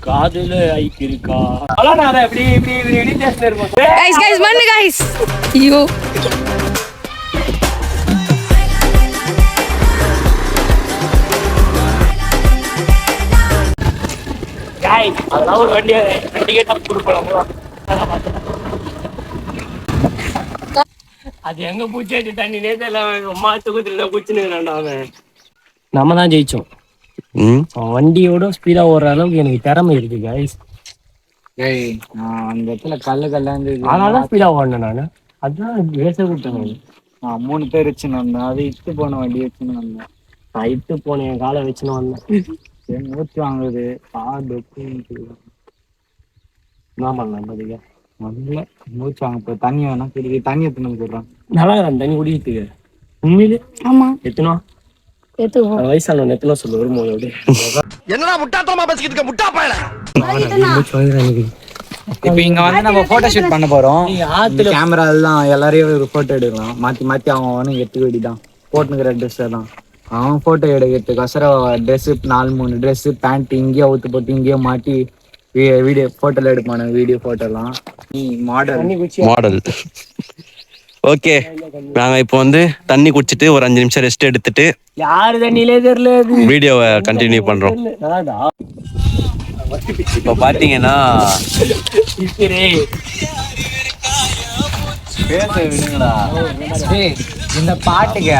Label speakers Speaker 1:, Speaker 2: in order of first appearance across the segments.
Speaker 1: காதுல ஐக்கு இருக்கா அதான் இப்படி இப்படி இப்படி இடிட்டேஷன் இருக்கும்
Speaker 2: गाइस गाइस மண்ணு गाइस ஐயோ
Speaker 1: गाइस அதெல்லாம் ஒரு வண்டி கேட்டா கொடுப்போம் அது எங்க பூச்சி தண்ணி நேத்துல அம்மா தூக்கத்துல குச்சினுறான்டா அவன் நம்ம தான் ஜெயிச்சோம் வண்டியோட ஸ்பீடா ஓடுற அளவுக்கு எனக்கு திறமை இருக்கு गाइस
Speaker 3: அந்த இடத்துல கல்லா
Speaker 1: அதனாலதான் ஸ்பீடா ஓடினேன் நானு அதுதான் வேச விட்டேன்
Speaker 3: 3 பேர் வச்சுன்னு வந்தேன் அது இட்டு போன வண்டி வச்சுன்னு வந்தேன்
Speaker 1: நான் இட்டு போனேன் என் காலை வச்சுன்னு வந்தேன்
Speaker 3: மூச்சு வாங்குது
Speaker 1: என்ன பண்ணலாம் பதிக
Speaker 3: முதல்ல மூச்சு வாங்க தண்ணி வேணா குடிக்க தண்ணி எத்தனை போடுறான்
Speaker 1: நல்லா தண்ணி குடிக்கிறதுக்கு உண்மையிலே
Speaker 2: ஆமா
Speaker 1: எத்தனோ வயசானவன் எத்தனை சொல்லு ஒரு மூணு
Speaker 4: என்னடா முட்டாத்தனமா பேசிக்கிட்டு இருக்க முட்டா பயல
Speaker 3: இப்ப இங்க வந்து நம்ம போட்டோ ஷூட் பண்ண போறோம் கேமரா எல்லாம் எல்லாரையும் ஒரு போட்டோ எடுக்கலாம் மாத்தி மாத்தி அவன் எடுத்து வேண்டிதான் போட்டுக்கிற ட்ரெஸ் தான் அவன் போட்டோ எடுக்கிறதுக்கோசரம் ட்ரெஸ் 4-3 ட்ரெஸ் பேண்ட் இங்கேயே அவுத்து போட்டு இங்கேயே மாட்டி வீடியோ போட்டோல எடுப்பானு வீடியோ போட்டோலாம்
Speaker 4: மாடல் ஓகே நாங்க இப்போ வந்து தண்ணி குடிச்சிட்டு ஒரு 5 நிமிஷம் ரெஸ்ட் எடுத்துட்டு
Speaker 1: யாரு தண்ணியிலே தெரியல
Speaker 4: வீடியோவை கண்டினியூ பண்றோம். இப்போ பாத்தீங்கன்னா
Speaker 3: இந்த பாட்டுக்கு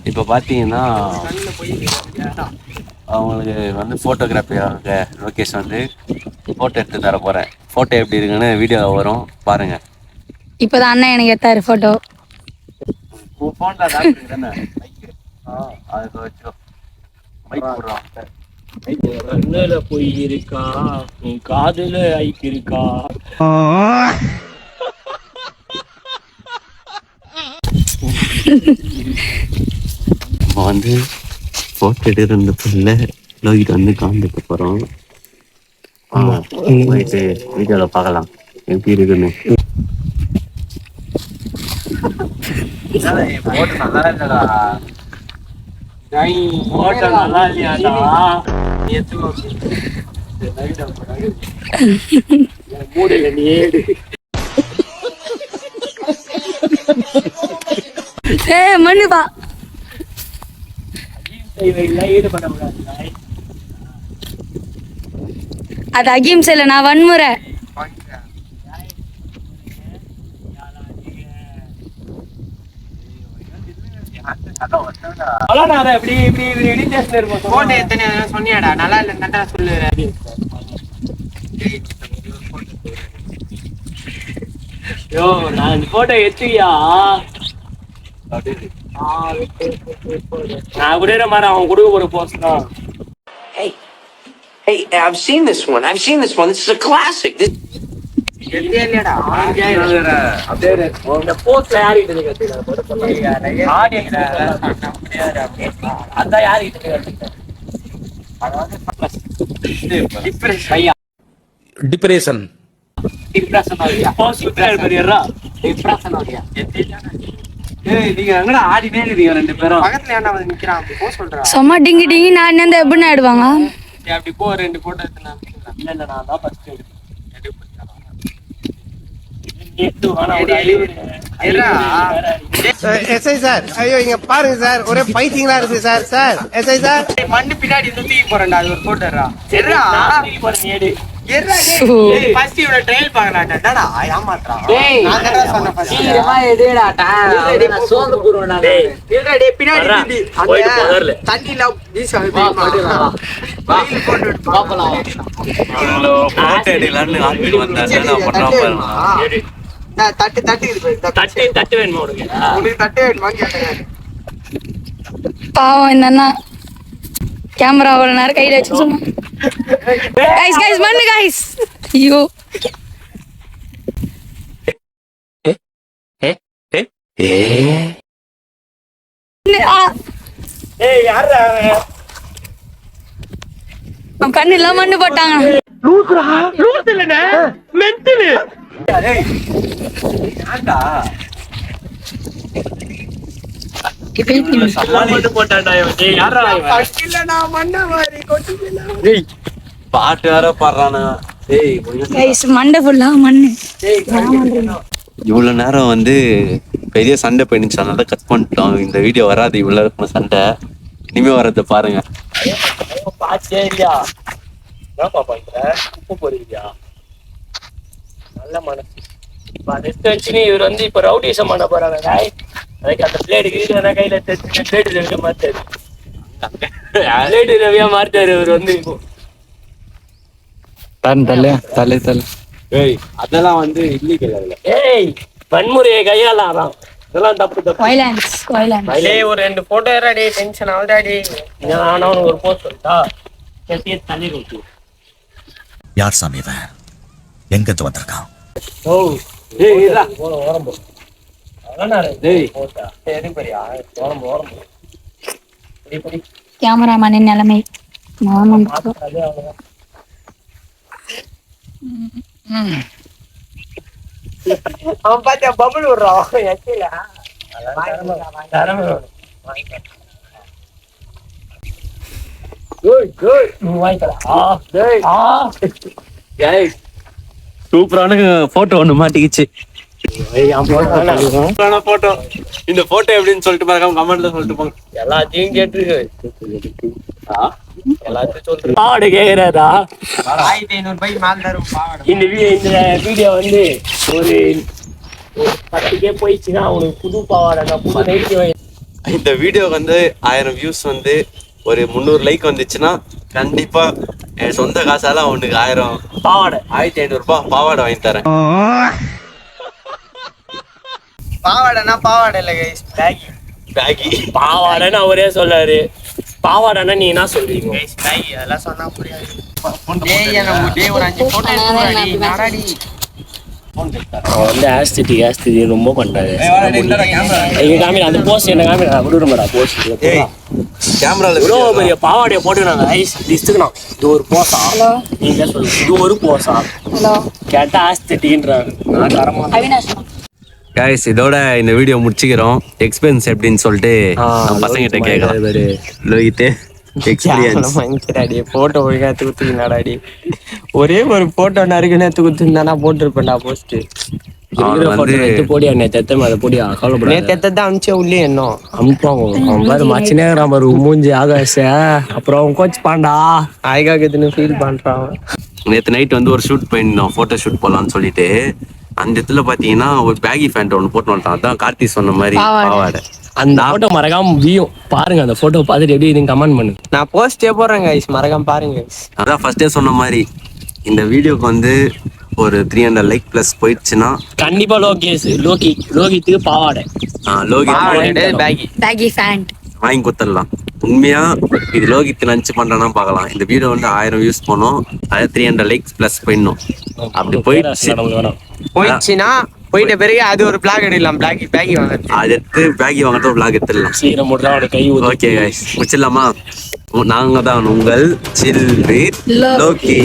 Speaker 4: இப்போ பாத்தீங்கன்னா அவங்களுக்கு வந்து போட்டோகிராஃபியாக லோகேஷ் வந்து போட்டோ எடுத்து தர போறேன். போட்டோ எப்படி இருக்குன்னு வீடியோ வரும் பாருங்க.
Speaker 2: இப்பதான் அண்ணன் எனக்கு எடுத்தாரு போட்டோ.
Speaker 1: கண்ணுல போய் இருக்கா நீ காதுல ஐக்கு இருக்கா
Speaker 4: வந்து போட்டோ எடுக்கிறதுல லோகிட் வந்து காந்துக்க போறோம். போயிட்டு வீடியோல பார்க்கலாம் எப்படி இருக்குன்னு.
Speaker 1: போட்டோ நல்லா இல்லையாடா மூடல நீ ஏடு
Speaker 2: மண்ணுப்பா
Speaker 1: ஈடுபட முடியாது.
Speaker 2: அது அகிம்சை இல்ல நான் வன்முறை.
Speaker 1: இப்படி இப்படி இடிட்டேஷன் இருக்கும் போட்டோ எத்தனை சொன்னியாடா நல்லா இல்லைன்னா சொல்லு. யோ நான் இந்த போட்டோ எடுத்துக்கியா நான் கூட மாதிரி அவன் கொடுக்க போற போஸ்ட் தான்.
Speaker 5: Hey, I've seen this one. This is a classic.
Speaker 4: Depression
Speaker 2: சும்மா டிங்கி டிங்கி நான் என்ன எப்படின்னு ஆயிடுவாங்க.
Speaker 1: அப்படி போ 2 போட்டோ எடுத்து இல்ல நான் தான் ஃபர்ஸ்ட் எடுத்தேன்.
Speaker 6: எஸ்ஐ சார் ஐயோ இங்க பாருங்க சார் ஒரே பைத்தியங்களா இருக்கு சார். சார் எஸ்ஐ சார்
Speaker 1: மண்ணு பின்னாடி தூக்கி போறேன்டா அது ஒரு போட்டோ ஃபர்ஸ்ட் இவன ட்ரையல் பார்க்கலாம்டா. என்னடா ஏமாத்துறான் டேய் நான் தான் சொன்னேன் ஃபர்ஸ்ட் சீக்கிரமா எடுடா நான் சோந்து போறேன்டா டேய் எடுடா டேய் பின்னாடி நிதி அந்த தண்ணில வீச வைப்பா போட்டோ பாப்பலாம்
Speaker 4: போட்டோ எடுக்கலாம்னு ஆர்டர் வந்தானே நான் பண்றோம் பாருங்க.
Speaker 1: நான் தட்டு இது வேணுமா உனக்கு தட்டு வேணுமா கேட்டேன்.
Speaker 2: பாவம் இந்த அண்ணா கேமரா அவ்வளவு நேரம் கையில வச்சு சொன்னா गाइस गाइस மண்ணு गाइस ஐயோ
Speaker 1: ஏய் யாரா
Speaker 2: அவன் கண்ணுல மண்ணு போட்டாங்க.
Speaker 1: லூஸ் இல்லனே மென்டல் ஏய் ஏன்டா
Speaker 4: பாட்டு வேற பாடுறானா. டேய்
Speaker 2: கைஸ் மண்டை ஃபுல்லா மண்ணு.
Speaker 4: இவ்வளவு நேரம் வந்து பெரிய சண்டை போயிடுச்சு, அதனால கட் பண்ணிட்டோம். இந்த வீடியோ வராது இவ்வளவு இருக்கும் சண்டை. இனிமே வர்றத பாருங்க.
Speaker 7: நல்ல மனசு. இவர் வந்து இப்ப ரவுடிசம் பண்ண போறாங்க. அதுக்கு அந்த பிளேடு கையில பிளேடு ரவியா மாத்தாரு. பிளேடு ரவியா மாத்தாரு இவர் வந்து. இப்போ
Speaker 4: அதெல்லாம் வந்து இல்லீகல். அதுல
Speaker 7: வன்முறையை கையாளாராம். இதெல்லாம் தப்பு தப்பு.
Speaker 2: வயலன்ஸ்.
Speaker 1: ஒரு 2 போட்டோ ஏறாடி டென்ஷன் ஆகுதாடி.
Speaker 7: நான் ஒரு போஸ்ட் சொல்லிட்டா தண்ணி கொடுத்து.
Speaker 8: யார் சாமி இவன்? எங்கிருந்து வந்திருக்கான்?
Speaker 2: கேமராமேனின் நிலைமை நானும்
Speaker 1: அவன் பாத்தியா பபுள் விடுறான்.
Speaker 4: சூப்பரான போட்டோ ஒண்ணு மாட்டிக்கிச்சு. போட்டோ. இந்த போட்டோ எப்படின்னு சொல்லிட்டு பாருங்க, கமெண்ட்ல சொல்லிட்டு போங்க.
Speaker 7: எல்லாத்தையும் கேட்டுருக்கு. எல்லாத்தையும் சொல்றேன். பாவாடை கேக்குறாரா?
Speaker 1: 1500 ரூபாய் மேல தரும் பாவாடை.
Speaker 7: இந்த வீடியோ வந்து ஒரு 10K போயிடுச்சுன்னா அவனுக்கு புது பாவாடை புது நைட்டி.
Speaker 4: இந்த வீடியோ வந்து 1000 வியூஸ் வந்து ஒரு 300 லைக் வந்துச்சுன்னா கண்டிப்பா என் சொந்த காசால அவனுக்கு 1000
Speaker 7: பாவாடை
Speaker 4: 1500 ரூபாய் பாவாடை வாங்கி தரேன்.
Speaker 1: பாவாடைனா பாவாடை இல்ல கைஸ், பேகி.
Speaker 4: பேகி
Speaker 7: பாவாடைன்னு அவரே சொல்லாரு. பாவாடைன்னா நீ என்ன சொல்றீங்க?
Speaker 1: கைஸ் பேகி அதெல்லாம் சொன்னா புரியாது. டேய் ஒரு 5 போட்டோ எடுத்துறாடி நாடாடி.
Speaker 7: வந்து ஆஸ்திட்டி ரொம்ப பண்றாரு. எங்க காமில அந்த போஸ்ட் என்ன காமில விடுறோம்டா போஸ்ட்.
Speaker 4: கேமரால
Speaker 7: இவ்வளோ பெரிய பாவாடையை போட்டுக்கிறாங்க. ஐஸ் டிஸ்டுக்கணும். இது ஒரு போசா? நீங்க சொல்லுங்க, இது ஒரு போசா? கேட்டா ஆஸ்திட்டின்றாங்க. நான் தரமா
Speaker 4: கைஸ் இதோட இந்த வீடியோ முடிச்சுக்கிறோம். எக்ஸ்பீரியன்ஸ் எப்படின்னு சொல்லிட்டு நம்ம பசங்கிட்ட கேட்கலாம். லோகித் எக்ஸ்பீரியன்ஸ்
Speaker 1: போட்டோ ஒழுங்கா தூத்துனாடாடி. ஒரே ஒரு போட்டோ நறுக்குன்னு தூத்துனா போட்டுருப்பேன்டா போஸ்ட்.
Speaker 7: போடியா நேத்து அதை போடியா கவலைப்பட.
Speaker 1: நேத்து அமிச்சே உள்ளே என்ன
Speaker 7: அமுப்பாங்க. அவன் பாரு மச்சினே பாரு மூஞ்சி ஆகாச. அப்புறம் அவன் கோச் பாண்டா
Speaker 1: ஆகாதுன்னு ஃபீல் பண்றான்.
Speaker 4: நேற்று நைட் வந்து ஒரு ஷூட் போயிருந்தோம், போட்டோ ஷூட் போகலான்னு சொல்லிட்டு. அந்த இடத்துல பாத்தீங்கன்னா ஒரு பேகி பேண்ட் ஒன்று போட்டு வந்துட்டான். அதான் கார்த்தி சொன்ன மாதிரி பாவாடை.
Speaker 7: அந்த போட்டோ மறக்காம வியும் பாருங்க. அந்த போட்டோ பார்த்துட்டு எப்படி இதுன்னு கமெண்ட் பண்ணு.
Speaker 1: நான் போஸ்டே போடுறேன் கைஸ், மறக்காம பாருங்க.
Speaker 4: அதான் ஃபர்ஸ்டே சொன்ன மாதிரி இந்த வீடியோக்கு வந்து ஒரு 300 லைக் பிளஸ் போயிடுச்சுன்னா
Speaker 7: கண்டிப்பா லோகித்துக்கு பாவாடை
Speaker 2: பேகி ஃபேண்ட்
Speaker 4: வாங்கி கொடுத்துடலாம். உண்மையா இது லோகித் நினைச்சு பண்றேன்னா பார்க்கலாம். இந்த வீடியோ வந்து 1000 வியூஸ் போனோம், அது 300 லைக்ஸ் பிளஸ் போயிடணும். அப்படி
Speaker 1: போயிடுச்சுன்னா போயிட்ட பிறகு அது ஒரு பிளாக் எடுக்கலாம். பேகி வாங்க,
Speaker 4: அது எடுத்து பேகி வாங்கிட்டு ஒரு பிளாக் எடுத்துடலாம்.
Speaker 7: சீக்கிரம் முடிஞ்சா கை.
Speaker 4: ஓகே முடிச்சிடலாமா? நாங்க தான் உங்கள் சில் வித் லோகி.